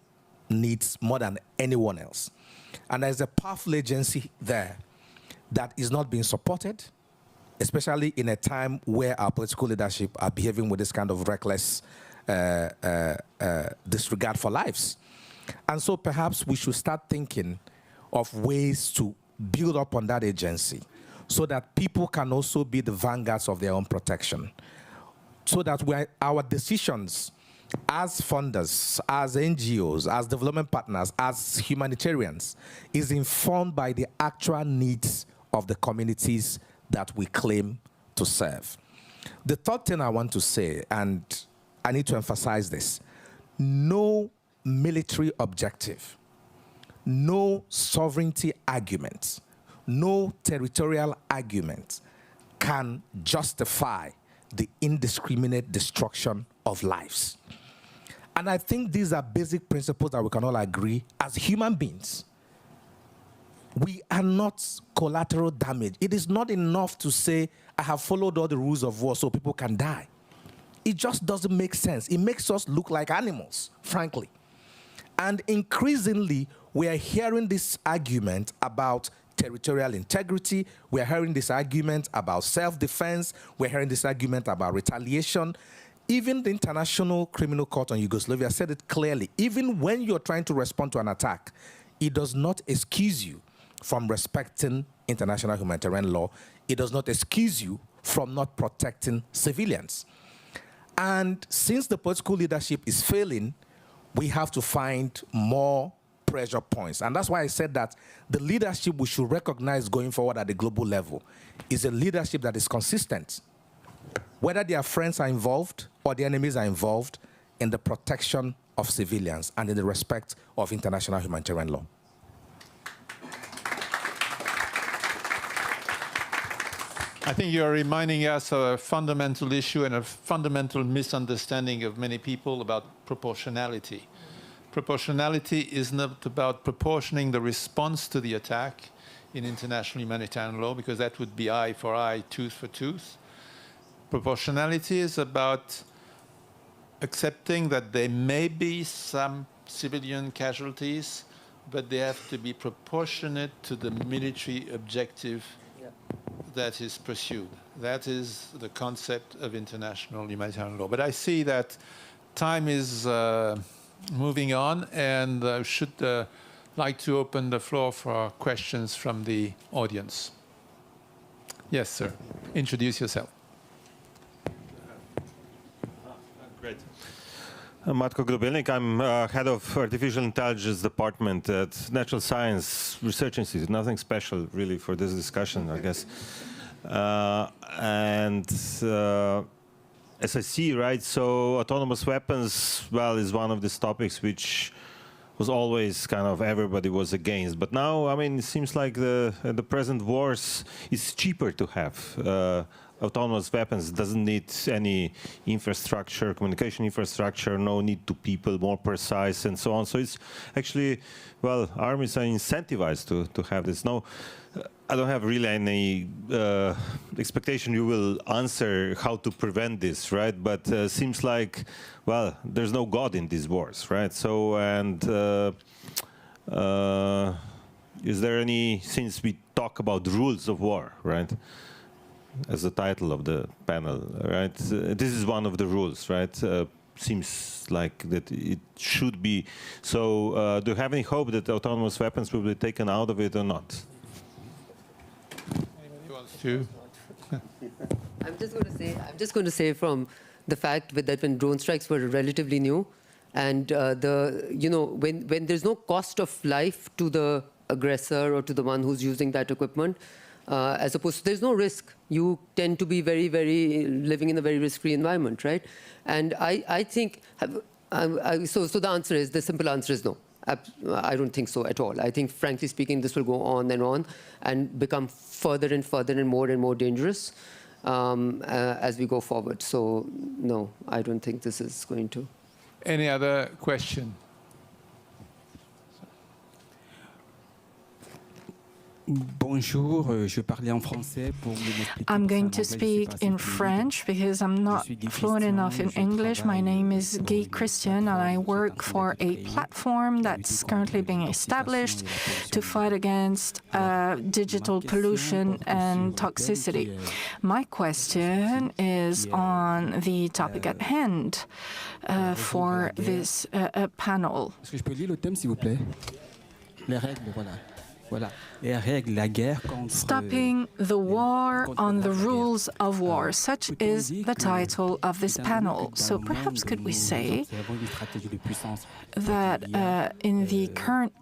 needs more than anyone else. And there's a powerful agency there that is not being supported, especially in a time where our political leadership are behaving with this kind of reckless disregard for lives. And so perhaps we should start thinking of ways to build up on that agency so that people can also be the vanguards of their own protection. So that our decisions as funders, as NGOs, as development partners, as humanitarians, is informed by the actual needs of the communities that we claim to serve. The third thing I want to say, and I need to emphasize this, no military objective, no sovereignty argument, no territorial argument can justify the indiscriminate destruction of lives. And I think these are basic principles that we can all agree as human beings. We are not collateral damage. It is not enough to say, I have followed all the rules of war so people can die. it just doesn't make sense. It makes us look like animals, frankly. And increasingly, we are hearing this argument about territorial integrity. We're hearing this argument about self-defense. We're hearing this argument about retaliation. Even the International Criminal Court on Yugoslavia said it clearly. Even when you're trying to respond to an attack, it does not excuse you from respecting international humanitarian law. It does not excuse you from not protecting civilians. And since the political leadership is failing, we have to find more pressure points. And that's why I said that the leadership we should recognize going forward at the global level is a leadership that is consistent, whether their friends are involved or the enemies are involved, in the protection of civilians and in the respect of international humanitarian law. I think you're reminding us of a fundamental issue and a fundamental misunderstanding of many people about proportionality. Proportionality is not about proportioning the response to the attack in international humanitarian law, because that would be eye for eye, tooth for tooth. Proportionality is about accepting that there may be some civilian casualties, but they have to be proportionate to the military objective that is pursued. That is the concept of international humanitarian law. But I see that time is moving on, and I should like to open the floor for questions from the audience. Yes, sir. Introduce yourself. Great. I'm Matko Grubelnik. I'm head of artificial intelligence department at Natural Science Research Institute. Nothing special, really, for this discussion, I guess. As I see, right, so autonomous weapons, well, is one of these topics which was always kind of everybody was against. But now, I mean, it seems like the present wars is cheaper to have. Autonomous weapons doesn't need any infrastructure, communication infrastructure, no need to people, more precise, and so on. So it's actually, well, armies are incentivized to have this. Now, I don't have really any expectation you will answer how to prevent this, right? But seems like, well, there's no God in these wars, right? So, and is there any, since we talk about rules of war, right? As the title of the panel, right? This is one of the rules, right? Seems like that it should be. So do you have any hope that autonomous weapons will be taken out of it or not? Anybody wants to? I'm just going to say from the fact that when drone strikes were relatively new, and when there's no cost of life to the aggressor or to the one who's using that equipment, as opposed to there's no risk. You tend to be very, very living in a very risk-free environment, right? And I think, so the answer is, the simple answer is no. I don't think so at all. I think, frankly speaking, this will go on and become further and further and more dangerous as we go forward. So no, I don't think this is going to. Any other question? Bonjour, je parlais en français pour m'expliquer. I'm going to speak in French because I'm not fluent enough in English. My name is Guy Christian, and I work for a platform that's currently being established to fight against digital pollution and toxicity. My question is on the topic at hand for this panel. Est-ce que je peux lire le thème, s'il vous plaît? Les règles, voilà. Voilà. Les règles, la guerre contre. Stopping the war on the rules of war. Such is the title of this panel. So perhaps could we say that in the current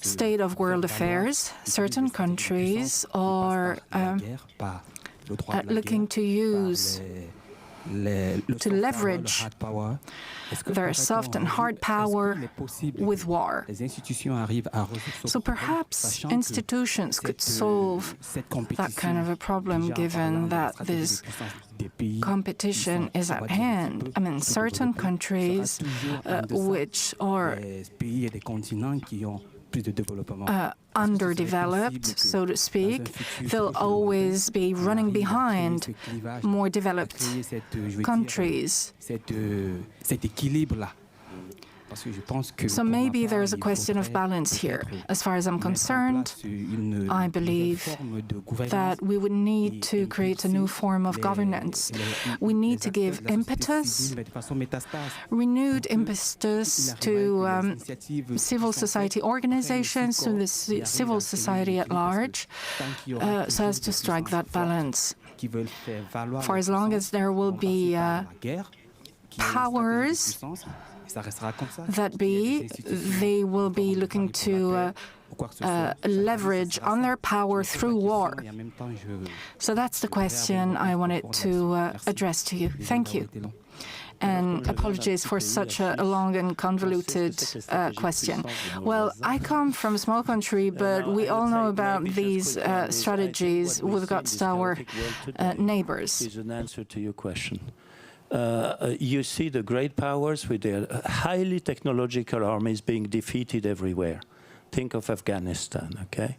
state of world affairs, certain countries are looking to use to leverage their soft and hard power with war. So perhaps institutions could solve that kind of a problem, given that this competition is at hand. I mean, certain countries which are underdeveloped, so to speak, they'll always be running behind more developed countries. So maybe there's a question of balance here. As far as I'm concerned, I believe that we would need to create a new form of governance. We need to give impetus, renewed impetus to civil society organizations, to the civil society at large, so as to strike that balance. For as long as there will be powers that be, they will be looking to leverage on their power through war. So that's the question I wanted to address to you. Thank you. And apologies for such a long and convoluted question. Well, I come from a small country, but we all know about these strategies with regards to our neighbors. Is an answer to your question. You see the great powers with their highly technological armies being defeated everywhere. Think of Afghanistan, okay?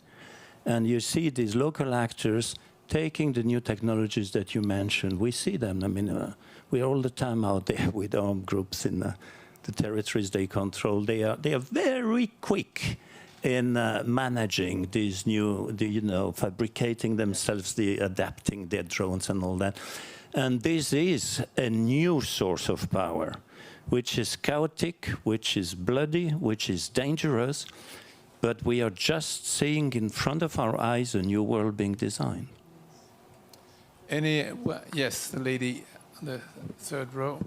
And you see these local actors taking the new technologies that you mentioned. We see them. I mean, we're all the time out there with armed groups in the territories they control. They are very quick in managing these new, fabricating themselves, adapting their drones and all that. And this is a new source of power, which is chaotic, which is bloody, which is dangerous, but we are just seeing in front of our eyes a new world being designed. Yes, the lady on the third row.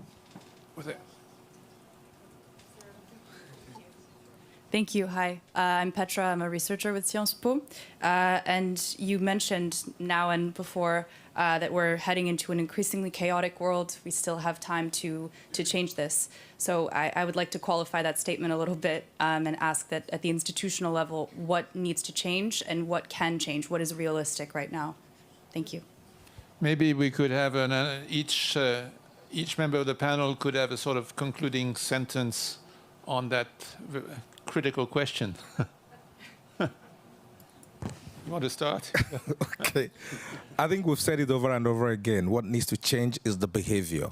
Thank you. Hi, I'm Petra. I'm a researcher with Sciences Po. And you mentioned now and before that we're heading into an increasingly chaotic world. We still have time to change this. So I would like to qualify that statement a little bit and ask that at the institutional level, what needs to change and what can change? What is realistic right now? Thank you. Maybe we could have each member of the panel could have a sort of concluding sentence on that critical question. You want to start? Okay. I think we've said it over and over again. What needs to change is the behavior.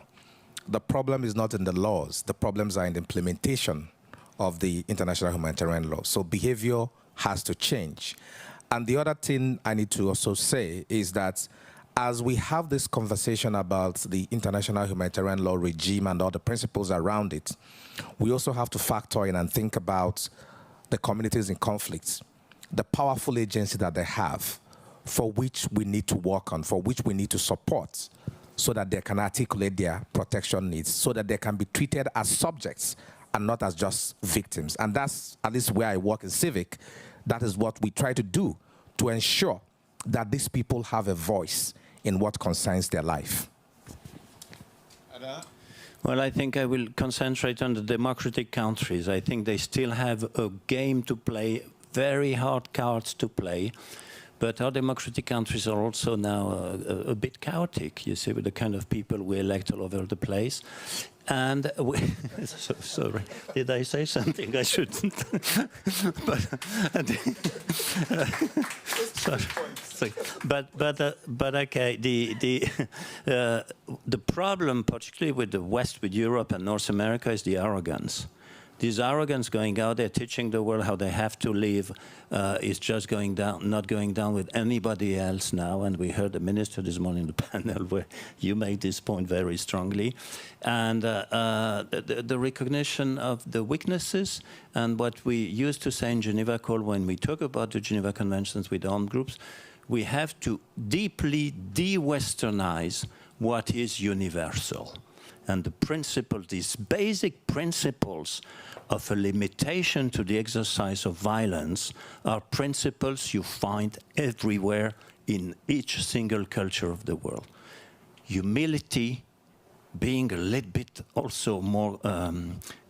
The problem is not in the laws. The problems are in the implementation of the International Humanitarian Law. So behavior has to change. And the other thing I need to also say is that as we have this conversation about the International Humanitarian Law regime and all the principles around it, we also have to factor in and think about the communities in conflict, the powerful agency that they have, for which we need to work on, for which we need to support, so that they can articulate their protection needs, so that they can be treated as subjects and not as just victims. And that's, at least where I work in civic, that is what we try to do to ensure that these people have a voice in what concerns their life. Well, I think I will concentrate on the democratic countries. I think they still have a game to play, very hard cards to play. But our democratic countries are also now a bit chaotic, you see, with the kind of people we elect all over the place. And we sorry, did I say something I shouldn't? But okay, the problem, particularly with the West, with Europe and North America, is the arrogance. This arrogance going out there, teaching the world how they have to live, is just going down, not going down with anybody else now. And we heard the minister this morning in the panel where you made this point very strongly. And the recognition of the weaknesses and what we used to say in Geneva Call when we talk about the Geneva Conventions with armed groups, we have to deeply de-Westernize what is universal. And the principle, these basic principles of a limitation to the exercise of violence are principles you find everywhere in each single culture of the world. Humility, being a little bit also more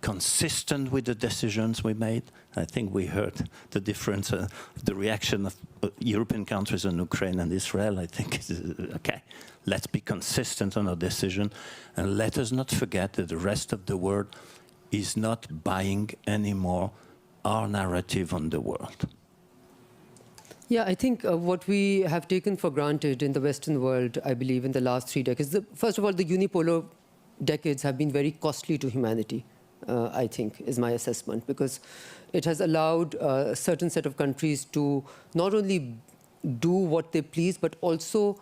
consistent with the decisions we made. I think we heard the difference, the reaction of European countries on Ukraine and Israel. I think, okay, let's be consistent on our decision, and let us not forget that the rest of the world is not buying any more our narrative on the world? Yeah, I think what we have taken for granted in the Western world, I believe, in the last 3 decades, first of all, the unipolar decades have been very costly to humanity, I think, is my assessment, because it has allowed a certain set of countries to not only do what they please, but also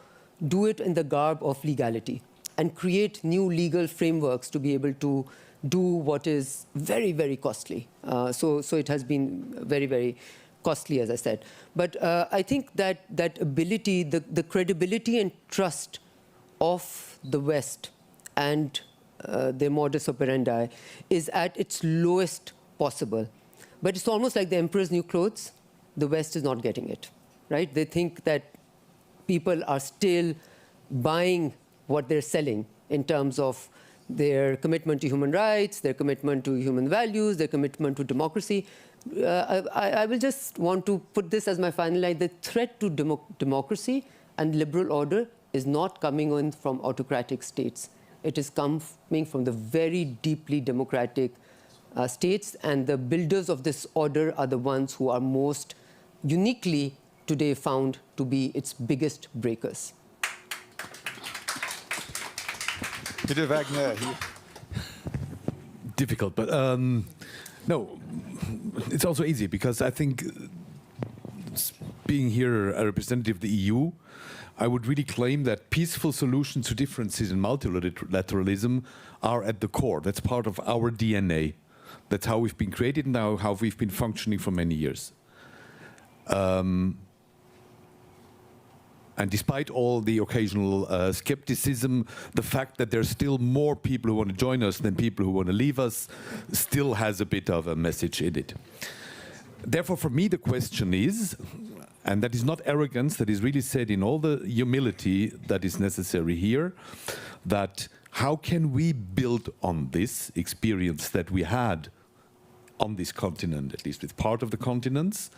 do it in the garb of legality and create new legal frameworks to be able to do what is very, very costly. So it has been very, very costly, as I said. But I think that ability, the credibility and trust of the West and their modus operandi is at its lowest possible. But it's almost like the emperor's new clothes. The West is not getting it, right? They think that people are still buying what they're selling in terms of their commitment to human rights, their commitment to human values, their commitment to democracy. I will just want to put this as my final line. The threat to democracy and liberal order is not coming in from autocratic states. It is coming from the very deeply democratic states, and the builders of this order are the ones who are most uniquely today found to be its biggest breakers. Peter Wagner. Difficult, but no, it's also easy, because I think being here a representative of the EU, I would really claim that peaceful solutions to differences in multilateralism are at the core. That's part of our DNA. That's how we've been created and how we've been functioning for many years. And despite all the occasional skepticism, the fact that there's still more people who want to join us than people who want to leave us still has a bit of a message in it. Therefore, for me, the question is, and that is not arrogance, that is really said in all the humility that is necessary here, that how can we build on this experience that we had on this continent, at least with part of the continents,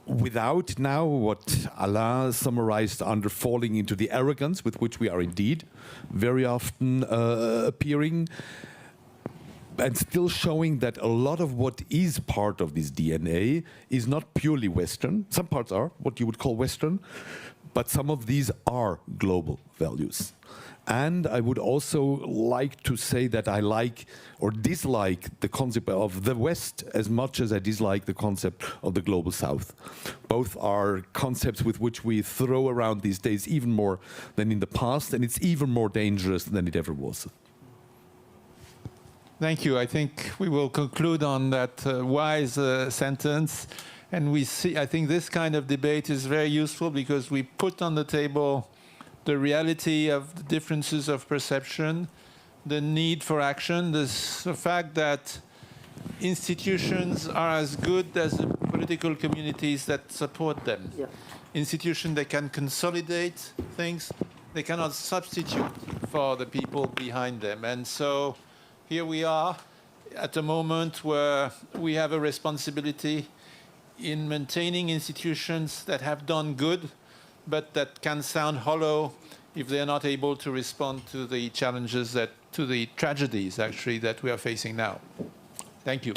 without now what Alain summarized under falling into the arrogance with which we are indeed very often appearing, and still showing that a lot of what is part of this DNA is not purely Western. Some parts are what you would call Western, but some of these are global values. And I would also like to say that I like or dislike the concept of the West as much as I dislike the concept of the global South. Both are concepts with which we throw around these days even more than in the past, and it's even more dangerous than it ever was. Thank you. I think we will conclude on that wise sentence. And we see, I think this kind of debate is very useful because we put on the table the reality of the differences of perception, the need for action, the fact that institutions are as good as the political communities that support them. Yeah. Institutions that can consolidate things, they cannot substitute for the people behind them. And so here we are at a moment where we have a responsibility in maintaining institutions that have done good, but that can sound hollow if they are not able to respond to the challenges, to the tragedies, actually, that we are facing now. Thank you.